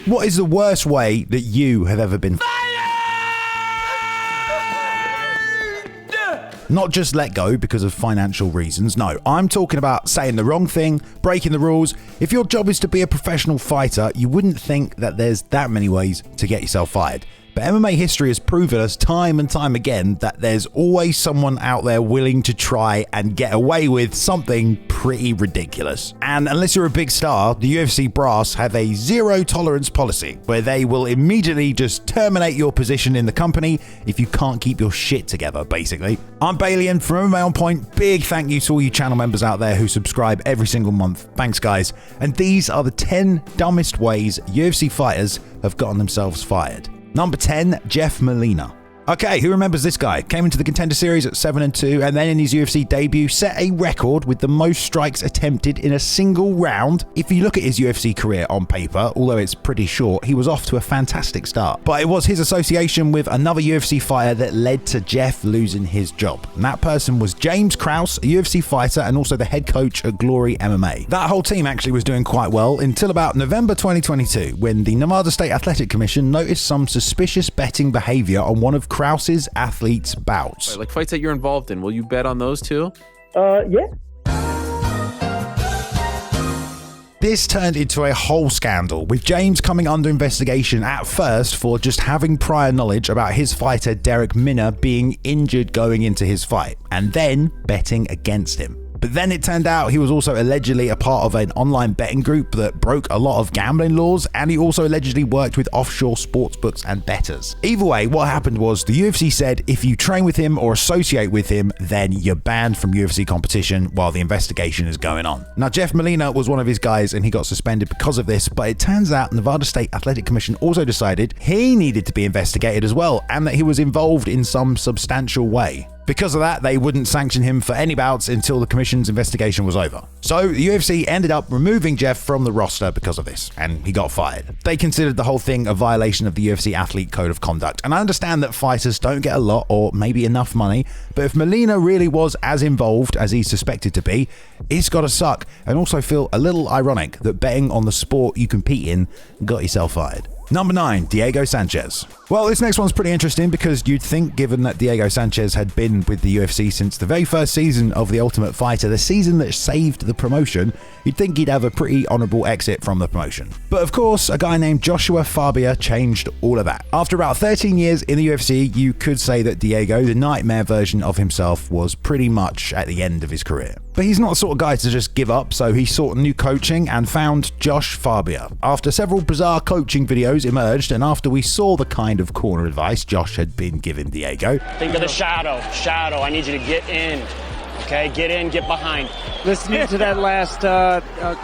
What is the worst way that you have ever been fired? Not just let go because of financial reasons. No, I'm talking about saying the wrong thing, breaking the rules. If your job is to be a professional fighter, you wouldn't think that there's that many ways to get yourself fired. But MMA history has proven us time and time again that there's always someone out there willing to try and get away with something pretty ridiculous. And unless you're a big star, the UFC brass have a zero tolerance policy where they will immediately just terminate your position in the company if you can't keep your shit together, basically. I'm Balian from MMA On Point. Big thank you to all you channel members out there who subscribe every single month. Thanks, guys. And these are the 10 dumbest ways UFC fighters have gotten themselves fired. Number 10, Jeff Molina. Okay, who remembers this guy? Came into the Contender Series at 7-2 and then in his UFC debut set a record with the most strikes attempted in a single round. If you look at his UFC career on paper, although it's pretty short, he was off to a fantastic start. But it was his association with another UFC fighter that led to Jeff losing his job. And that person was James Krause, a UFC fighter and also the head coach at Glory MMA. That whole team actually was doing quite well until about November 2022, when the Nevada State Athletic Commission noticed some suspicious betting behavior on one of Krause's athletes' bouts. Like fights that you're involved in, will you bet on those too? Yeah. This turned into a whole scandal, with James coming under investigation at first for just having prior knowledge about his fighter Derek Minner being injured going into his fight, and then betting against him. But then it turned out he was also allegedly a part of an online betting group that broke a lot of gambling laws, and he also allegedly worked with offshore sportsbooks and bettors. Either way, what happened was the UFC said if you train with him or associate with him, then you're banned from UFC competition while the investigation is going on. Now, Jeff Molina was one of his guys and he got suspended because of this, but it turns out Nevada State Athletic Commission also decided he needed to be investigated as well, and that he was involved in some substantial way. Because of that, they wouldn't sanction him for any bouts until the commission's investigation was over. So the UFC ended up removing Jeff from the roster because of this, and he got fired. They considered the whole thing a violation of the UFC Athlete Code of Conduct, and I understand that fighters don't get a lot or maybe enough money, but if Molina really was as involved as he's suspected to be, it's gotta suck, and also feel a little ironic that betting on the sport you compete in got yourself fired. Number 9, Diego Sanchez. Well, this next one's pretty interesting because you'd think, given that Diego Sanchez had been with the UFC since the very first season of The Ultimate Fighter, the season that saved the promotion, you'd think he'd have a pretty honorable exit from the promotion. But of course, a guy named Joshua Fabia changed all of that. After about 13 years in the UFC, you could say that Diego, the nightmare version of himself, was pretty much at the end of his career. But he's not the sort of guy to just give up, so he sought new coaching and found Josh Fabia. After several bizarre coaching videos emerged, and after we saw the kind of corner advice Josh had been giving Diego. Think of the shadow, I need you to get in, okay? Get in, get behind. Listening to that last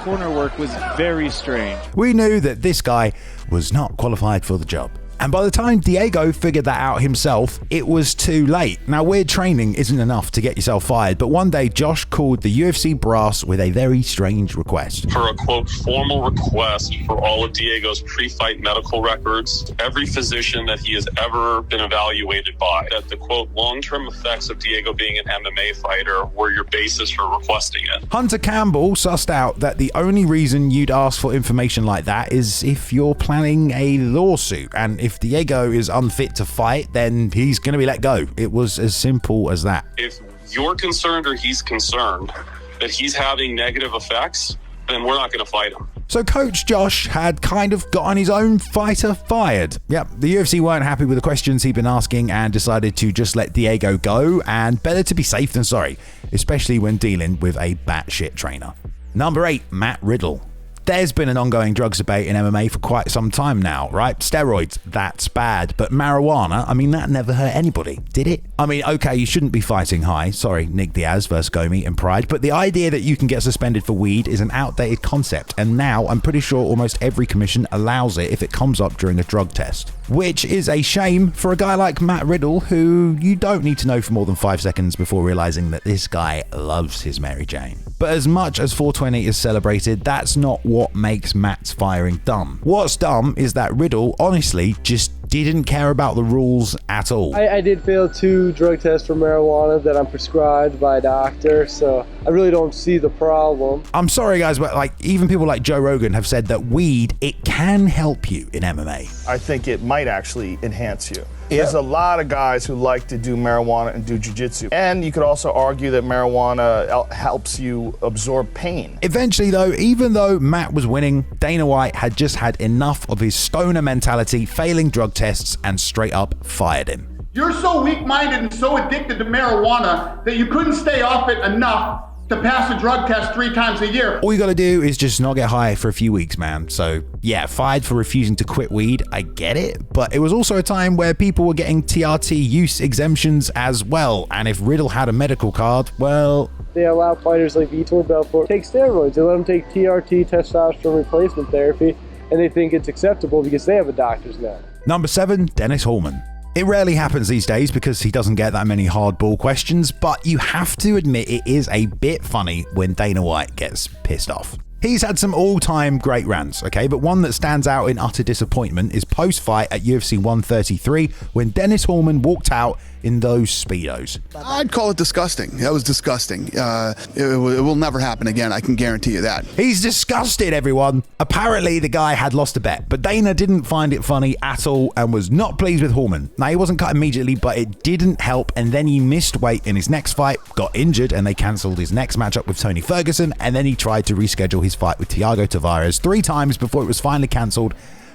corner work was very strange. We knew that this guy was not qualified for the job. And by the time Diego figured that out himself, it was too late. Now, weird training isn't enough to get yourself fired, but one day Josh called the UFC brass with a very strange request. For a, quote, formal request for all of Diego's pre-fight medical records, every physician that he has ever been evaluated by, that the, quote, long-term effects of Diego being an MMA fighter were your basis for requesting it. Hunter Campbell sussed out that the only reason you'd ask for information like that is if you're planning a lawsuit, and if Diego is unfit to fight, then he's going to be let go. It was as simple as that. If you're concerned or he's concerned that he's having negative effects, then we're not going to fight him. So Coach Josh had kind of gotten his own fighter fired. Yep, the UFC weren't happy with the questions he'd been asking and decided to just let Diego go, and better to be safe than sorry, especially when dealing with a batshit trainer. Number 8, Matt Riddle. There's been an ongoing drugs debate in MMA for quite some time now, right? Steroids, that's bad. But marijuana, I mean, that never hurt anybody, did it? I mean, okay, you shouldn't be fighting high. Sorry, Nick Diaz versus Gomi in Pride. But the idea that you can get suspended for weed is an outdated concept. And now I'm pretty sure almost every commission allows it if it comes up during a drug test. Which is a shame for a guy like Matt Riddle, who you don't need to know for more than 5 seconds before realizing that this guy loves his Mary Jane. But as much as 420 is celebrated, that's not what makes Matt's firing dumb. What's dumb is that Riddle honestly just didn't care about the rules at all. I did fail 2 drug tests for marijuana that I'm prescribed by a doctor, so I really don't see the problem. I'm sorry guys, but like even people like Joe Rogan have said that weed, it can help you in MMA. I think it might actually enhance you. There's a lot of guys who like to do marijuana and do jiu-jitsu. And you could also argue that marijuana helps you absorb pain. Eventually though, even though Matt was winning, Dana White had just had enough of his stoner mentality, failing drug tests, and straight up fired him. You're so weak-minded and so addicted to marijuana that you couldn't stay off it enough to pass a drug test 3 times a year. All you gotta do is just not get high for a few weeks, man. So yeah, fired for refusing to quit weed, I get it, but it was also a time where people were getting TRT use exemptions as well, and if Riddle had a medical card, well... They allow fighters like Vitor Belfort to take steroids. They let them take TRT, testosterone replacement therapy, and they think it's acceptable because they have a doctor's note. Number 7, Dennis Harmon. It rarely happens these days because he doesn't get that many hardball questions, but you have to admit it is a bit funny when Dana White gets pissed off. He's had some all-time great rants, okay, but one that stands out in utter disappointment is post-fight at UFC 133 when Dennis Harmon walked out in those Speedos. I'd call it disgusting. That was disgusting. It will never happen again, I can guarantee you that. He's disgusted, everyone. Apparently, the guy had lost a bet, but Dana didn't find it funny at all and was not pleased with Harmon. Now, he wasn't cut immediately, but it didn't help, and then he missed weight in his next fight, got injured, and they cancelled his next matchup with Tony Ferguson, and then he tried to reschedule his fight with Thiago Tavares 3 times before it was finally cancelled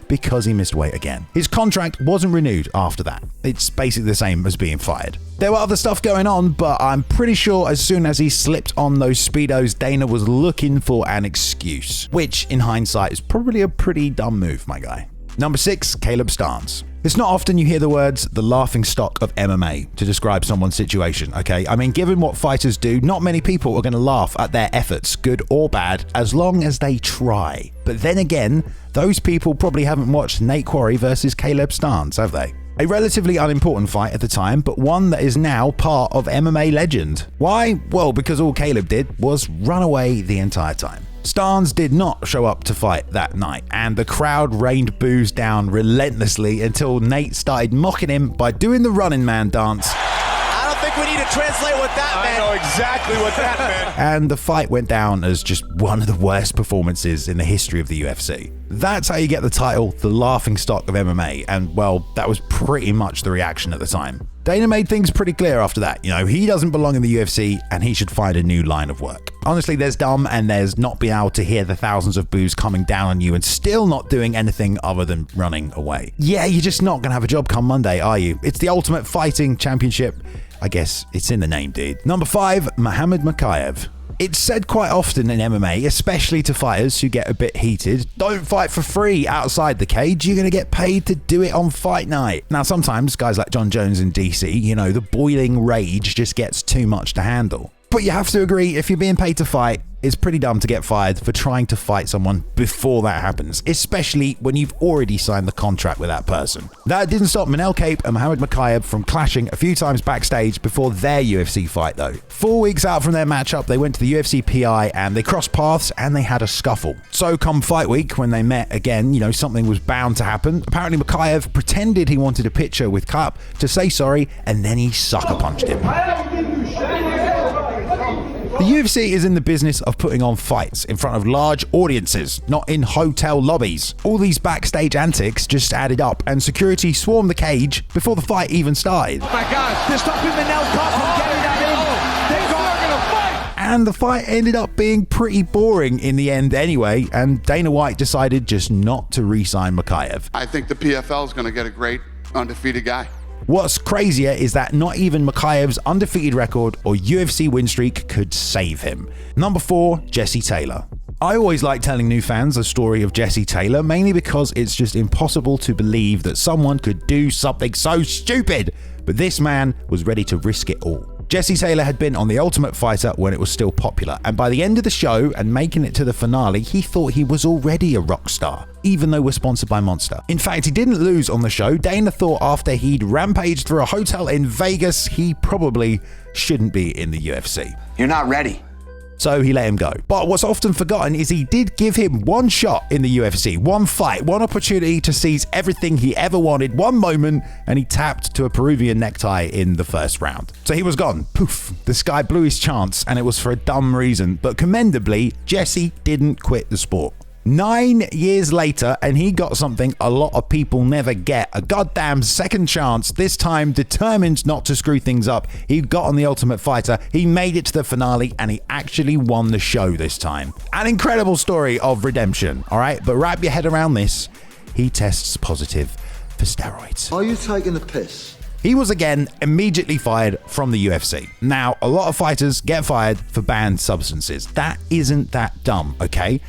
because he missed weight again. His contract wasn't renewed after that. It's basically the same as being fired. There were other stuff going on, but I'm pretty sure as soon as he slipped on those Speedos, Dana was looking for an excuse, which in hindsight is probably a pretty dumb move, my guy. Number 6, Caleb Starnes. It's not often you hear the words the laughing stock of MMA to describe someone's situation, okay? I mean, given what fighters do, not many people are going to laugh at their efforts, good or bad, as long as they try. But then again, those people probably haven't watched Nate Quarry versus Caleb Starnes, have they? A relatively unimportant fight at the time, but one that is now part of MMA legend. Why? Well, because all Caleb did was run away the entire time. Starnes did not show up to fight that night, and the crowd rained boos down relentlessly until Nate started mocking him by doing the running man dance. I don't think we need to translate what that meant. I know exactly what that meant. And the fight went down as just one of the worst performances in the history of the UFC. That's how you get the title, the laughing stock of MMA, and well, that was pretty much the reaction at the time. Dana made things pretty clear after that. You know, he doesn't belong in the UFC and he should find a new line of work. Honestly, there's dumb and there's not being able to hear the thousands of boos coming down on you and still not doing anything other than running away. Yeah, you're just not going to have a job come Monday, are you? It's the Ultimate Fighting Championship. I guess it's in the name, dude. Number 5, Muhammad Makhachev. It's said quite often in MMA, especially to fighters who get a bit heated, don't fight for free outside the cage, you're going to get paid to do it on fight night. Now sometimes guys like John Jones in DC, you know, the boiling rage just gets too much to handle. But you have to agree, if you're being paid to fight, it's pretty dumb to get fired for trying to fight someone before that happens, especially when you've already signed the contract with that person. That didn't stop Manel Kape and Muhammad Makhachev from clashing a few times backstage before their UFC fight though. 4 weeks out from their matchup, they went to the UFC PI and they crossed paths and they had a scuffle. So come fight week, when they met again, you know, something was bound to happen. Apparently Makhachev pretended he wanted a picture with Kape to say sorry, and then he sucker punched him. The UFC is in the business of putting on fights in front of large audiences, not in hotel lobbies. All these backstage antics just added up and security swarmed the cage before the fight even started. Oh my God, they're stopping Manel Kape from getting that in. They're going to fight. And the fight ended up being pretty boring in the end anyway, and Dana White decided just not to re-sign Makhachev. I think the PFL is going to get a great undefeated guy. What's crazier is that not even Makhachev's undefeated record or UFC win streak could save him. Number 4, Jesse Taylor. I always like telling new fans the story of Jesse Taylor, mainly because it's just impossible to believe that someone could do something so stupid, but this man was ready to risk it all. Jesse Taylor had been on The Ultimate Fighter when it was still popular, and by the end of the show and making it to the finale, he thought he was already a rock star, even though we're sponsored by Monster. In fact, he didn't lose on the show. Dana thought after he'd rampaged through a hotel in Vegas, he probably shouldn't be in the UFC. You're not ready. so he let him go. But what's often forgotten is he did give him one shot in the UFC, one fight, one opportunity to seize everything he ever wanted, one moment, and he tapped to a Peruvian necktie in the first round. So he was gone. Poof. This guy blew his chance, and it was for a dumb reason, but commendably, Jesse didn't quit the sport. 9 years later, and he got something a lot of people never get, a goddamn second chance, this time determined not to screw things up. He got on The Ultimate Fighter, he made it to the finale, and he actually won the show this time. An incredible story of redemption, alright? But wrap your head around this. He tests positive for steroids. Are you taking the piss? He was again immediately fired from the UFC. Now, a lot of fighters get fired for banned substances. That isn't that dumb, okay?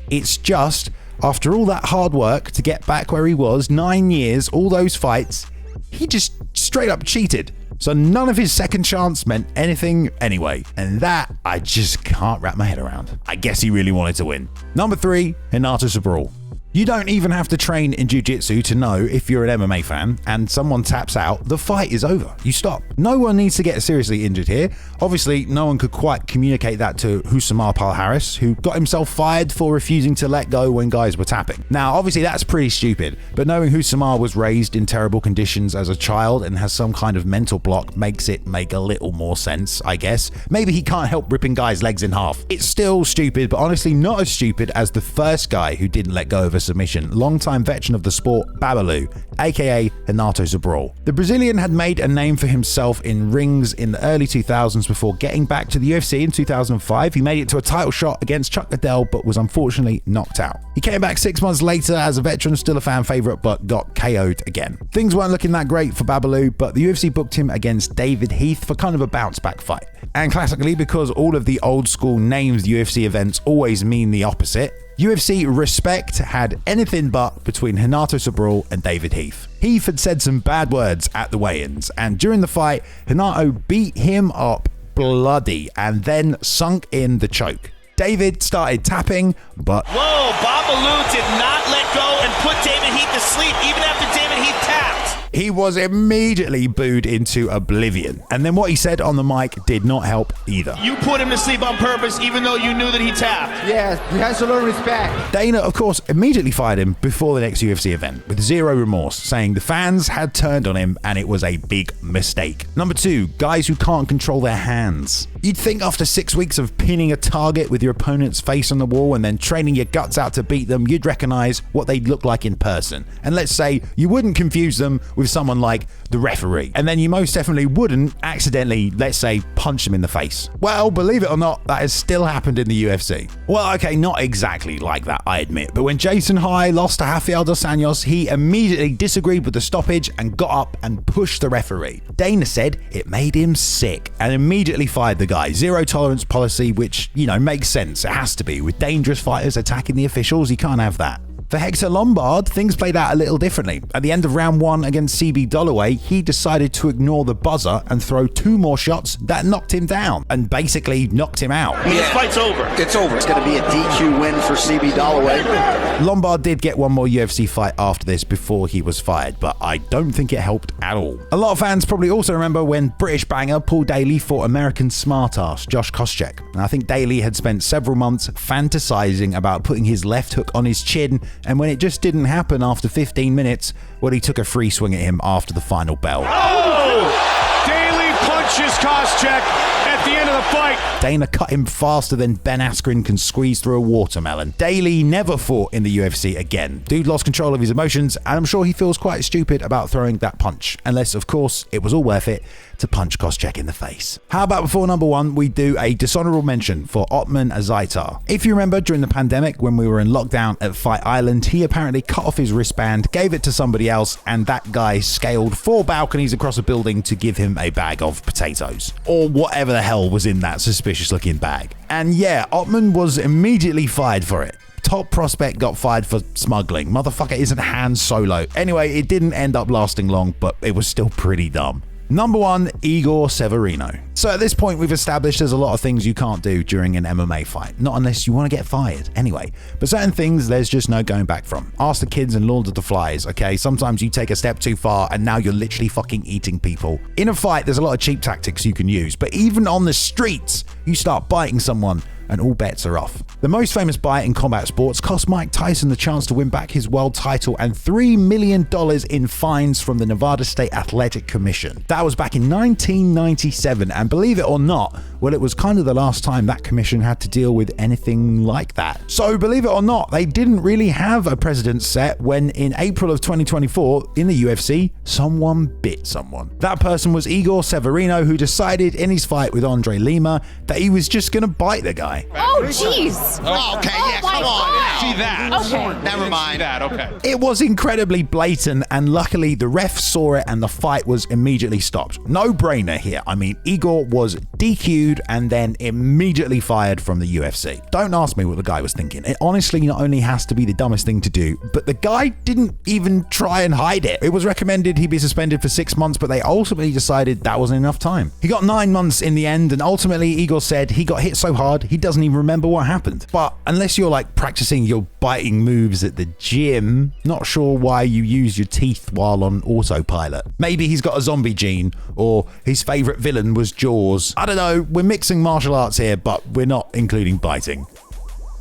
It's just, after all that hard work to get back where he was, 9 years, all those fights, he just straight up cheated. So none of his second chance meant anything anyway. And that, I just can't wrap my head around. I guess he really wanted to win. Number 3, Renato Sobral. You don't even have to train in jiu-jitsu to know if you're an MMA fan and someone taps out, the fight is over. You stop. No one needs to get seriously injured here. Obviously, no one could quite communicate that to Husamar Palhares, who got himself fired for refusing to let go when guys were tapping. Now, obviously, that's pretty stupid, but knowing Husamar was raised in terrible conditions as a child and has some kind of mental block makes it make a little more sense, I guess. Maybe he can't help ripping guys' legs in half. It's still stupid, but honestly not as stupid as the first guy who didn't let go of a submission, longtime veteran of the sport, Babalu, aka Renato Sobral. The Brazilian had made a name for himself in rings in the early 2000s before getting back to the UFC in 2005. He made it to a title shot against Chuck Liddell, but was unfortunately knocked out. He came back 6 months later as a veteran, still a fan favorite, but got KO'd again. Things weren't looking that great for Babalu, but the UFC booked him against David Heath for kind of a bounce back fight. And classically, because all of the old school named UFC events always mean the opposite, UFC respect had anything but between Renato Sobral and David Heath. Heath had said some bad words at the weigh-ins, and during the fight, Renato beat him up bloody and then sunk in the choke. David started tapping, but whoa, Babalu did not let go and put David Heath to sleep even after David Heath tapped. he was immediately booed into oblivion. And then what he said on the mic did not help either. You put him to sleep on purpose even though you knew that he tapped. Yeah, he has to learn respect. Dana, of course, immediately fired him before the next UFC event with zero remorse, saying the fans had turned on him and it was a big mistake. Number 2, guys who can't control their hands. You'd think after 6 weeks of pinning a target with your opponent's face on the wall and then training your guts out to beat them, you'd recognize what they'd look like in person. And let's say you wouldn't confuse them with someone like the referee. And then you most definitely wouldn't accidentally, let's say, punch them in the face. Well, believe it or not, that has still happened in the UFC. Well, okay, not exactly like that, I admit. But when Jason High lost to Rafael dos Anjos, he immediately disagreed with the stoppage and got up and pushed the referee. Dana said it made him sick and immediately fired the guy. Zero tolerance policy, which, you know, makes sense. It has to be. With dangerous fighters attacking the officials, you can't have that. For Hector Lombard, things played out a little differently. At the end of round 1 against CB Dollaway, he decided to ignore the buzzer and throw 2 more shots that knocked him down and basically knocked him out. This fight's over. It's over. It's going to be a DQ win for CB Dollaway. Lombard did get one more UFC fight after this before he was fired, but I don't think it helped at all. A lot of fans probably also remember when British banger Paul Daly fought American smartass Josh Koscheck. And I think Daly had spent several months fantasizing about putting his left hook on his chin, and when it just didn't happen after 15 minutes, well, he took a free swing at him after the final bell. Oh! Daly punches Koscheck at the end of the fight. Dana cut him faster than Ben Askren can squeeze through a watermelon. Daly never fought in the UFC again. Dude lost control of his emotions, and I'm sure he feels quite stupid about throwing that punch. Unless, of course, it was all worth it to punch Koscheck in the face. How about before number 1, we do a dishonorable mention for Otman Azaitar. If you remember, during the pandemic when we were in lockdown at Fight Island, he apparently cut off his wristband, gave it to somebody else, and that guy scaled 4 balconies across a building to give him a bag of potatoes. Or whatever the hell was in that suspicious looking bag. And yeah, Otman was immediately fired for it. Top prospect got fired for smuggling. Motherfucker isn't Han Solo. Anyway, it didn't end up lasting long, but it was still pretty dumb. Number 1, Igor Severino. So at this point, we've established there's a lot of things you can't do during an MMA fight. Not unless you want to get fired, anyway. But certain things, there's just no going back from. Ask the kids in Lord of the Flies, okay? Sometimes you take a step too far and now you're literally fucking eating people. In a fight, there's a lot of cheap tactics you can use. But even on the streets, you start biting someone, and all bets are off. The most famous bite in combat sports cost Mike Tyson the chance to win back his world title and $3 million in fines from the Nevada State Athletic Commission. That was back in 1997, and believe it or not, well, it was kind of the last time that commission had to deal with anything like that. So believe it or not, they didn't really have a precedent set when in April of 2024 in the UFC, someone bit someone. That person was Igor Severino, who decided in his fight with Andre Lima that he was just gonna bite the guy. Oh, jeez. Oh, okay, yeah, come on. See that. Okay. Never mind. That, okay. It was incredibly blatant, and luckily the ref saw it and the fight was immediately stopped. No brainer here. I mean, Igor was DQ'd and then immediately fired from the UFC. Don't ask me what the guy was thinking. It honestly not only has to be the dumbest thing to do, but the guy didn't even try and hide it. It was recommended he be suspended for 6 months, but they ultimately decided that wasn't enough time. He got 9 months in the end, and ultimately Igor said he got hit so hard he doesn't even remember what happened. But unless you're like practicing your biting moves at the gym, not sure why you use your teeth while on autopilot. Maybe he's got a zombie gene, or his favorite villain was Jaws. I don't know, we're mixing martial arts here, but we're not including biting.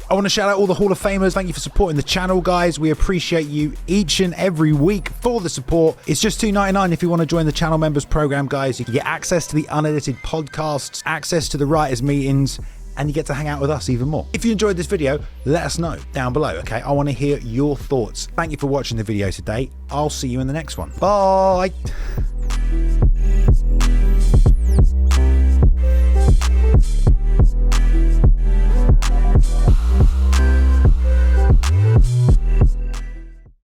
I want to shout out all the Hall of Famers. Thank you for supporting the channel, guys. We appreciate you each and every week for the support. It's just $2.99 if you want to join the channel members program, guys. You can get access to the unedited podcasts, access to the writers' meetings, and you get to hang out with us even more. If you enjoyed this video, let us know down below, okay? I want to hear your thoughts. Thank you for watching the video today. I'll see you in the next one. Bye.